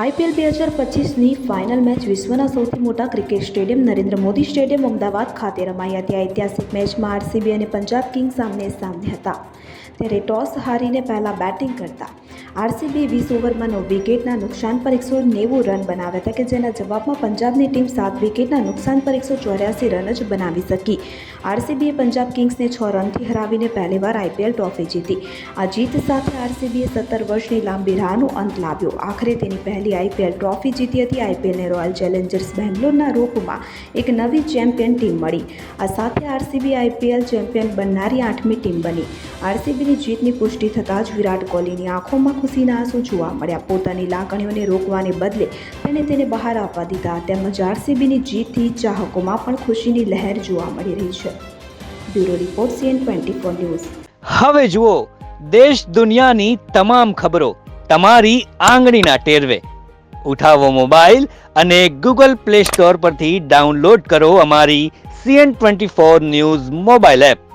IPL 2025ની final match વિશ્વના સૌથી મોટા cricket stadium Narendra Modi stadium Ahmedabad ખાતે રમાઈ હતી. આ ઐતિહાસિક મેચમાં આરસીબી અને પંજાબ કિંગ્સ સામને હતા. ત્યારે ટોસ હારીને પહેલા બેટિંગ કરતા આરસીબીએ 20 ઓવરમાં 9 વિકેટના નુકસાન પર 190 રન બનાવ્યા હતા કે જેના જવાબમાં પંજાબની ટીમ 7 વિકેટના નુકસાન પર 184 રન જ બનાવી શકી. આરસીબીએ પંજાબ કિંગ્સને 6 રનથી હરાવીને પહેલીવાર આઈપીએલ ટ્રોફી જીતી. આ જીત સાથે આરસીબીએ 17 વર્ષની લાંબી રાહનો અંત લાવ્યો. આખરે તેની પહેલી આઈપીએલ ટ્રોફી જીતી હતી. આઈપીએલને રોયલ ચેલેન્જર્સ બેંગ્લોરના રૂપમાં એક નવી ચેમ્પિયન ટીમ મળી. આ સાથે આરસીબી આઈપીએલ ચેમ્પિયન બનનારી 8મી ટીમ બની. આરસીબીની જીતની પુષ્ટિ થતાં જ વિરાટ કોહલીની આંખોમાં ખુશીના આંસુ જોવા મળ્યા. પોતાની લાગણીઓને રોકવાને બદલે તેણે તેને બહાર આવવા દીધા. તેમજ આરસીબીની જીતથી ચાહકોમાં પણ ખુશીની લહેર જોવા મળી રહી છે. Bureau report CN24 news. હવે જુઓ દેશ દુનિયાની તમામ ખબરો તમારી આંગળીના ટેરવે. ઉઠાવો મોબાઈલ અને ગૂગલ પ્લે સ્ટોર પરથી ડાઉનલોડ કરો અમારી CN24 ન્યૂઝ મોબાઈલ એપ.